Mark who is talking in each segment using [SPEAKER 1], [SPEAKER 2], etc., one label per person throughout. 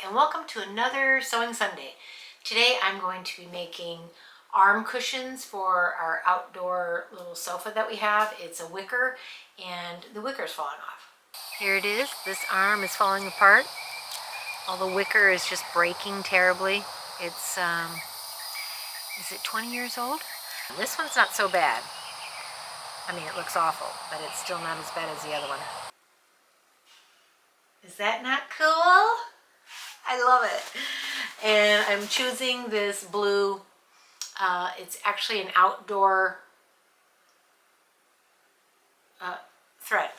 [SPEAKER 1] and welcome to another Sewing Sunday. Today I'm going to be making arm cushions for our outdoor little sofa that we have. It's a wicker and the wicker is falling off. Here it is. This arm is falling apart. All the wicker is just breaking terribly. It's, is it 20 years old? This one's not so bad. I mean, it looks awful, but it's still not as bad as the other one. Is that not cool? I love it. And I'm choosing this blue. It's actually an outdoor thread.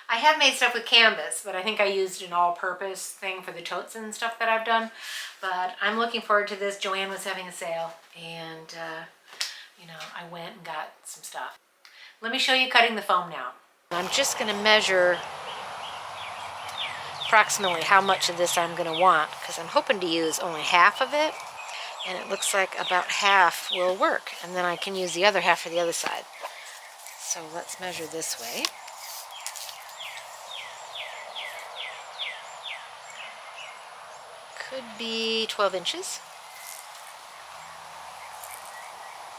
[SPEAKER 1] I have made stuff with canvas, but I think I used an all-purpose thing for the totes and stuff that I've done. But I'm looking forward to this. Joanne was having a sale, and you know, I went and got some stuff. Let me show you cutting the foam now. I'm just going to measure approximately how much of this I'm going to want, because I'm hoping to use only half of it, and it looks like about half will work, and then I can use the other half for the other side. So let's measure this way. Could be 12 inches.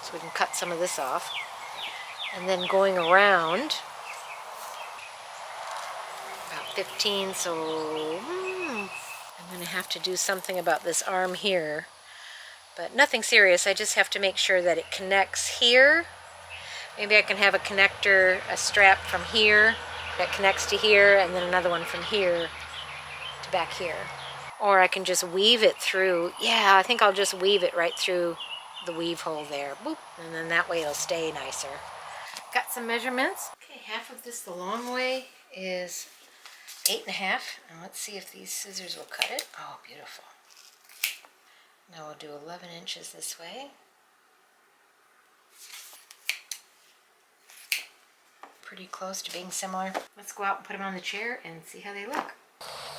[SPEAKER 1] So we can cut some of this off. And then going around, about 15, so I'm going to have to do something about this arm here. But nothing serious, I just have to make sure that it connects here. Maybe I can have a connector, a strap from here that connects to here, and then another one from here to back here. Or I can just weave it through. Yeah, I think I'll just weave it right through the weave hole there. Boop, and then that way it'll stay nicer. Got some measurements. Okay, half of this the long way is 8.5. And let's see if these scissors will cut it. Oh, beautiful. Now we'll do 11 inches this way. Pretty close to being similar. Let's go out and put them on the chair and see how they look.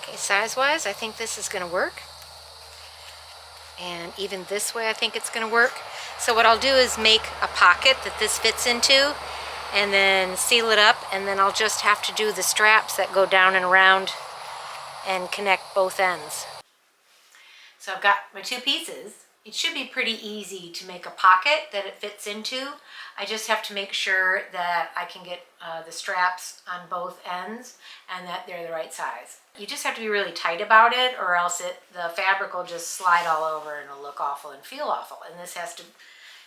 [SPEAKER 1] Okay, size-wise, I think this is going to work. And even this way, I think it's going to work. So what I'll do is make a pocket that this fits into, and then seal it up, and then I'll just have to do the straps that go down and around and connect both ends. So I've got my two pieces. It should be pretty easy to make a pocket that it fits into. I just have to make sure that I can get the straps on both ends and that they're the right size. You just have to be really tight about it, or else the fabric will just slide all over and it'll look awful and feel awful. And this has to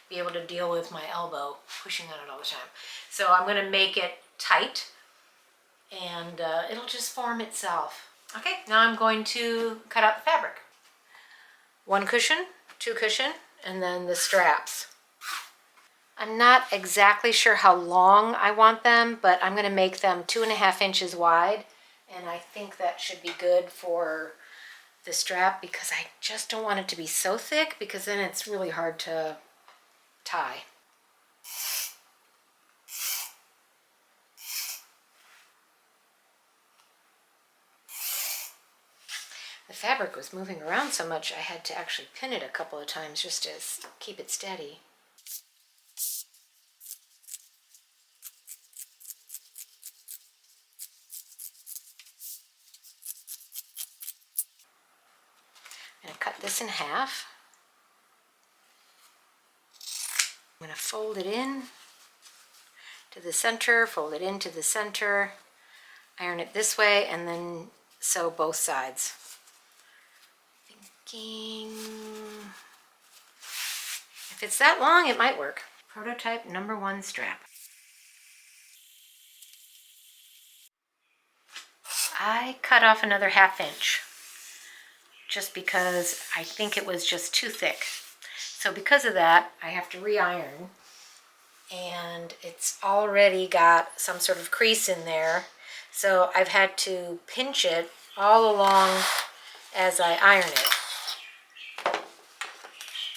[SPEAKER 1] be able to deal with my elbow pushing on it all the time. So I'm going to make it tight, and it'll just form itself. Okay, now I'm going to cut out the fabric. One cushion, two cushion, and then the straps. I'm not exactly sure how long I want them, but I'm going to make them 2.5 inches wide, and I think that should be good for the strap, because I just don't want it to be so thick, because then it's really hard to tie. The fabric was moving around so much I had to actually pin it a couple of times just to keep it steady. I'm going to cut this in half. I'm going to fold it in to the center, fold it into the center, iron it this way, and then sew both sides. Thinking if it's that long, it might work. Prototype number 1 strap. I cut off another 1/2 inch just because I think it was just too thick. So because of that, I have to re-iron, and it's already got some sort of crease in there. So I've had to pinch it all along as I iron it.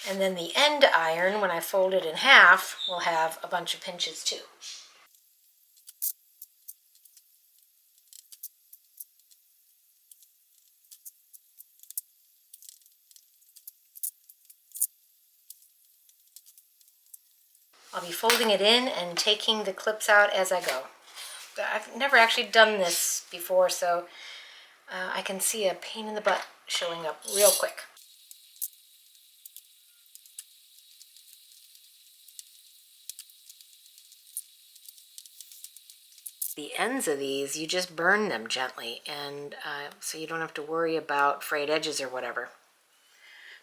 [SPEAKER 1] And then the end iron, when I fold it in half, will have a bunch of pinches too. I'll be folding it in and taking the clips out as I go. I've never actually done this before, so I can see a pain in the butt showing up real quick. The ends of these, you just burn them gently, and so you don't have to worry about frayed edges or whatever.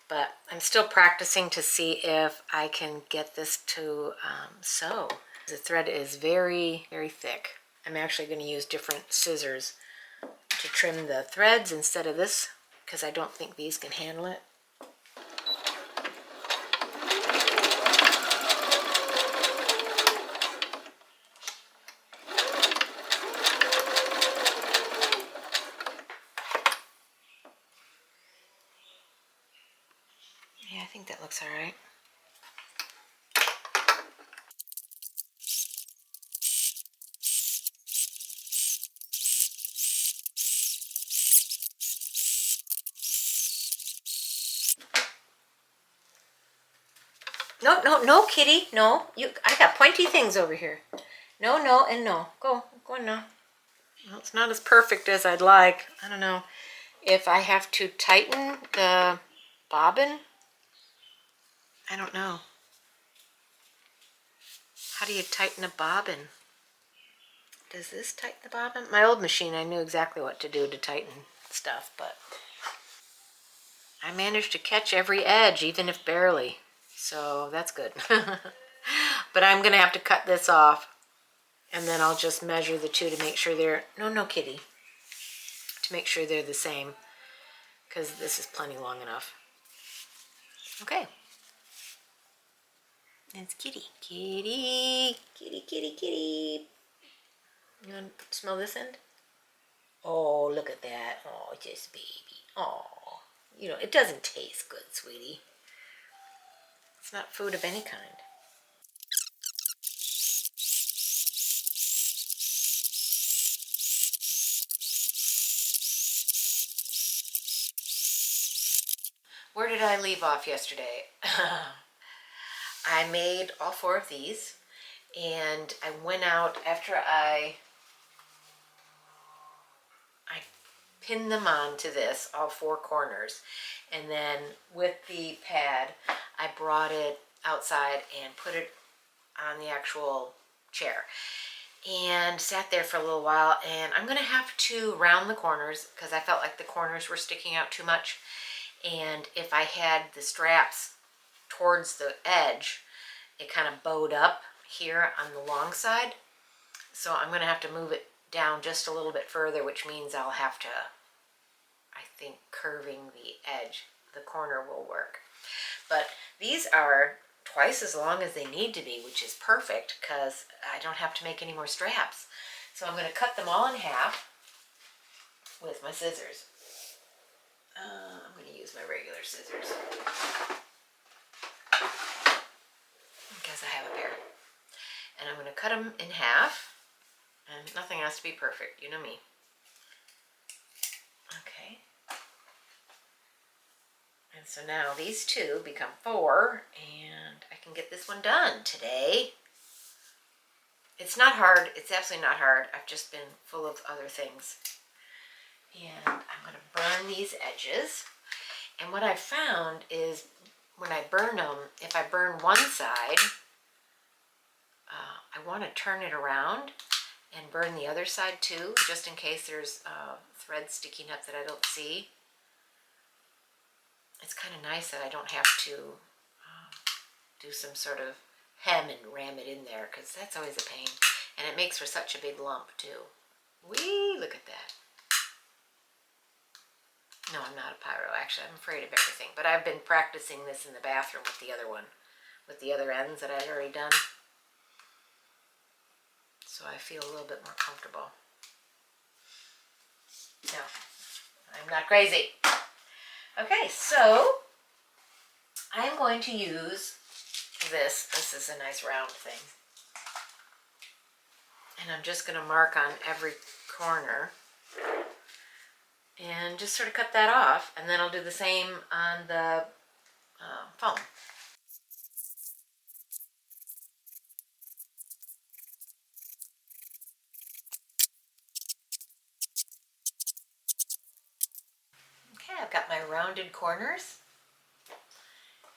[SPEAKER 1] But I'm still practicing to see if I can get this to sew. The thread is very, very thick. I'm actually going to use different scissors to trim the threads instead of this, because I don't think these can handle it. Yeah, I think that looks all right. No, no, no, kitty, no. I got pointy things over here. No, no, and no. Go on now. Well, it's not as perfect as I'd like. I don't know if I have to tighten the bobbin. I don't know. How do you tighten a bobbin? Does this tighten the bobbin? My old machine, I knew exactly what to do to tighten stuff, but I managed to catch every edge, even if barely. So that's good. But I'm going to have to cut this off, and then I'll just measure the two to make sure they're... No, no, kitty. To make sure they're the same, because this is plenty long enough. Okay. It's kitty. Kitty. Kitty, kitty, kitty. You want to smell this end? Oh, look at that. Oh, just baby. Oh. You know, it doesn't taste good, sweetie. It's not food of any kind. Where did I leave off yesterday? I made all 4 of these, and I went out after I pinned them on to this, all 4 corners, and then with the pad, I brought it outside and put it on the actual chair and sat there for a little while. And I'm gonna have to round the corners because I felt like the corners were sticking out too much, and if I had the straps towards the edge, it kind of bowed up here on the long side. So I'm gonna have to move it down just a little bit further, which means I'll have to, I think, curving the edge, the corner will work. But these are twice as long as they need to be, which is perfect because I don't have to make any more straps. So I'm going to cut them all in half with my scissors. I'm going to use my regular scissors because I have a pair. And I'm going to cut them in half, and nothing has to be perfect, you know me. Okay. And so now these 2 become 4, and I can get this one done today. It's not hard. It's absolutely not hard. I've just been full of other things. And I'm going to burn these edges. And what I've found is when I burn them, if I burn one side, I want to turn it around and burn the other side too, just in case there's thread sticking up that I don't see. It's kind of nice that I don't have to do some sort of hem and ram it in there, because that's always a pain. And it makes for such a big lump too. Whee! Look at that. No, I'm not a pyro. Actually, I'm afraid of everything. But I've been practicing this in the bathroom with the other one, with the other ends that I'd already done. So I feel a little bit more comfortable. No, I'm not crazy. Okay, so I'm going to use this. This is a nice round thing. And I'm just going to mark on every corner and just sort of cut that off. And then I'll do the same on the foam. I've got my rounded corners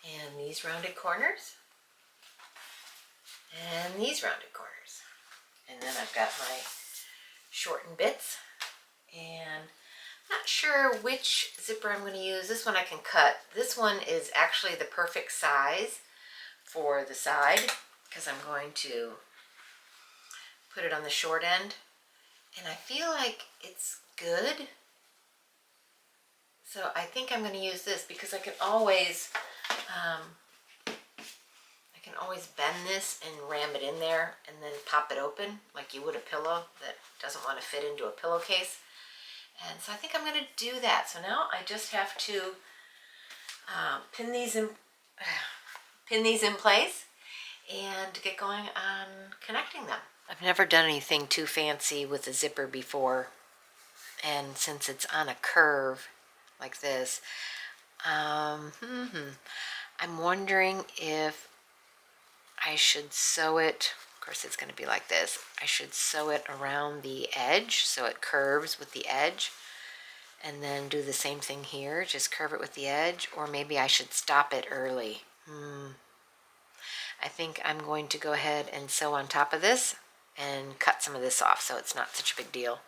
[SPEAKER 1] and these rounded corners and these rounded corners. And then I've got my shortened bits, and not sure which zipper I'm going to use. This one I can cut. This one is actually the perfect size for the side because I'm going to put it on the short end, and I feel like it's good. So I think I'm going to use this because I can always bend this and ram it in there and then pop it open like you would a pillow that doesn't want to fit into a pillowcase. And so I think I'm going to do that. So now I just have to pin these in place and get going on connecting them. I've never done anything too fancy with a zipper before, and since it's on a curve like this, I'm wondering if I should sew it. Of course it's going to be like this. I should sew it around the edge so it curves with the edge, and then do the same thing here, just curve it with the edge, or maybe I should stop it early. I think I'm going to go ahead and sew on top of this and cut some of this off so it's not such a big deal.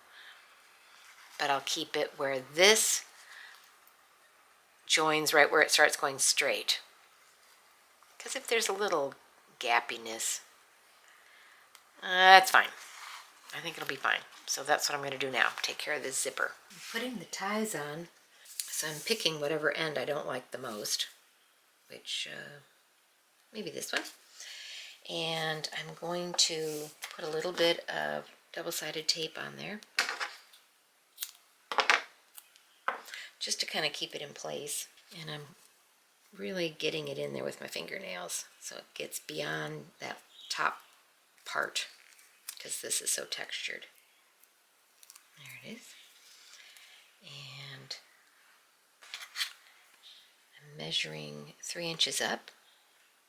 [SPEAKER 1] But I'll keep it where this joins right where it starts going straight. Because if there's a little gappiness, that's fine. I think it'll be fine. So that's what I'm going to do now. Take care of this zipper. I'm putting the ties on, so I'm picking whatever end I don't like the most, which maybe this one. And I'm going to put a little bit of double-sided tape on there just to kind of keep it in place. And I'm really getting it in there with my fingernails so it gets beyond that top part because this is so textured. There it is. And I'm measuring 3 inches up.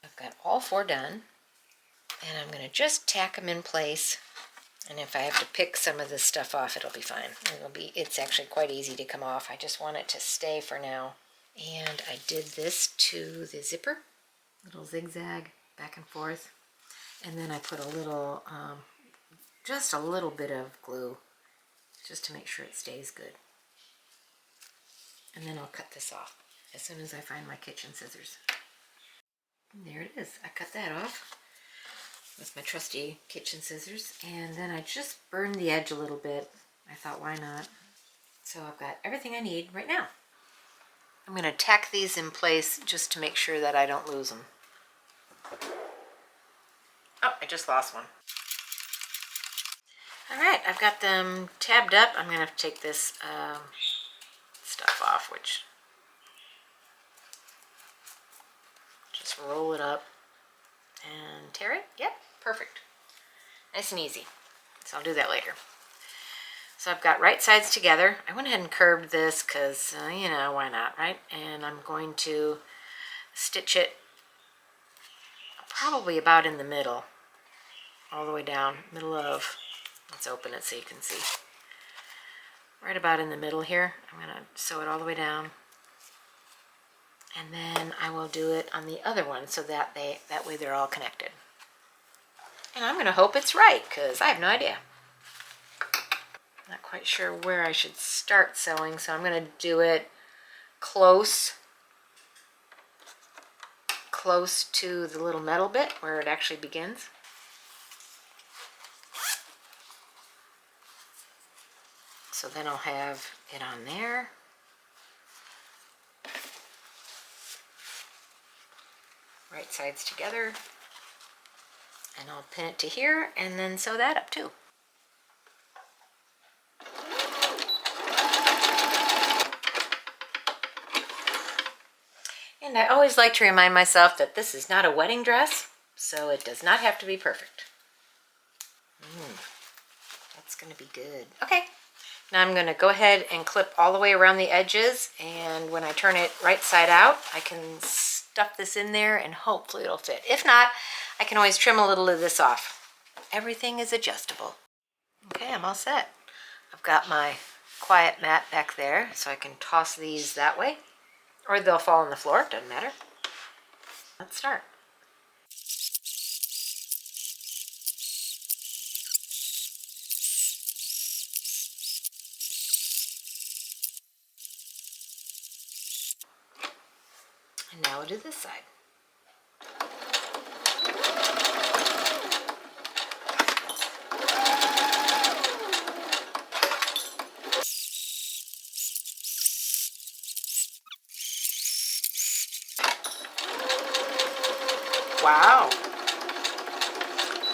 [SPEAKER 1] I've got all 4 done, and I'm going to just tack them in place, and if I have to pick some of this stuff off, it'll be fine. It's actually quite easy to come off. I just want it to stay for now. And I did this to the zipper, little zigzag back and forth, and then I put a little, just a little bit of glue just to make sure it stays good. And then I'll cut this off as soon as I find my kitchen scissors. And there it is. I cut that off with my trusty kitchen scissors, and then I just burned the edge a little bit. I thought, why not? So I've got everything I need right now. I'm going to tack these in place just to make sure that I don't lose them. Oh, I just lost one. Alright, I've got them tabbed up. I'm going to have to take this stuff off, which just roll it up and tear it. Yep, perfect. Nice and easy. So I'll do that later. So I've got right sides together. I went ahead and curved this because, you know, why not, right? And I'm going to stitch it probably about in the middle, all the way down, middle of, let's open it so you can see. Right about in the middle here. I'm going to sew it all the way down. And then I will do it on the other one so that way they're all connected. And I'm going to hope it's right because I have no idea. Not quite sure where I should start sewing, so I'm going to do it close to the little metal bit where it actually begins. So then I'll have it on there. Right sides together. And I'll pin it to here and then sew that up too. And I always like to remind myself that this is not a wedding dress, so it does not have to be perfect. That's going to be good. Okay, now I'm going to go ahead and clip all the way around the edges, and when I turn it right side out, I can stuff this in there and hopefully it'll fit. If not, I can always trim a little of this off. Everything is adjustable. Okay, I'm all set. I've got my quiet mat back there, so I can toss these that way, or they'll fall on the floor, doesn't matter. Let's start. And now we'll do this side. Wow.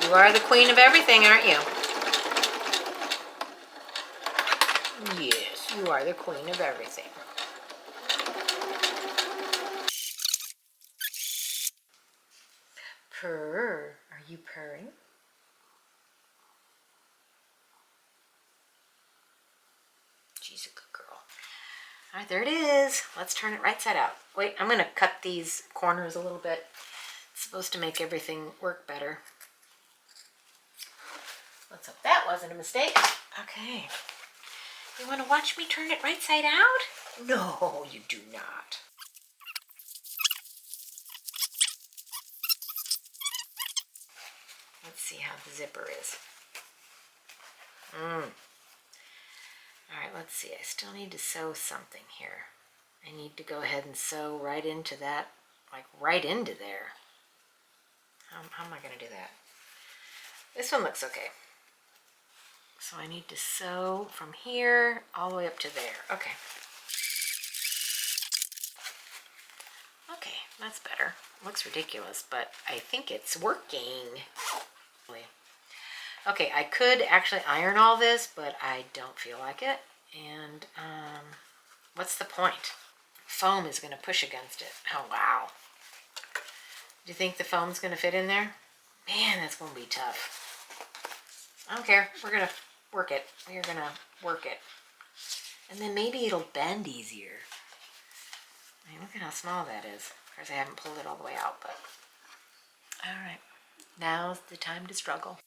[SPEAKER 1] You are the queen of everything, aren't you? Yes, you are the queen of everything. Purr. Are you purring? She's a good girl. All right, there it is. Let's turn it right side out. Wait, I'm going to cut these corners a little bit. It's supposed to make everything work better. Let's hope that wasn't a mistake. Okay. You want to watch me turn it right side out? No, you do not. Let's see how the zipper is. All right, let's see. I still need to sew something here. I need to go ahead and sew right into that, like right into there. How am I going to do that? This one looks okay. So I need to sew from here all the way up to there. Okay. Okay, that's better. Looks ridiculous, but I think it's working. Okay, I could actually iron all this, but I don't feel like it. And what's the point? Foam is going to push against it. Oh, wow. Do you think the foam's going to fit in there? Man, that's going to be tough. I don't care. We're going to work it. We're going to work it. And then maybe it'll bend easier. I mean, look at how small that is. Of course, I haven't pulled it all the way out, but... All right. Now's the time to struggle.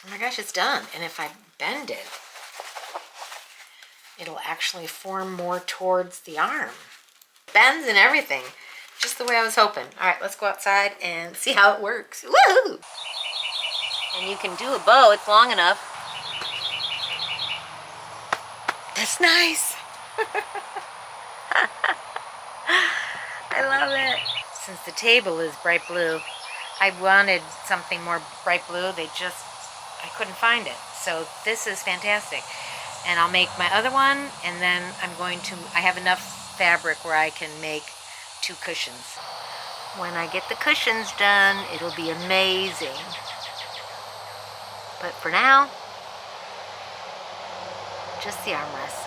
[SPEAKER 1] Oh my gosh, it's done. And if I bend it, it'll actually form more towards the arm. Bends and everything. Just the way I was hoping. All right, let's go outside and see how it works. Woohoo! And you can do a bow. It's long enough. That's nice. I love it. Since the table is bright blue, I wanted something more bright blue. I couldn't find it. So this is fantastic. And I'll make my other one, and then I have enough fabric where I can make 2 cushions. When I get the cushions done, it'll be amazing. But for now, just the armrests.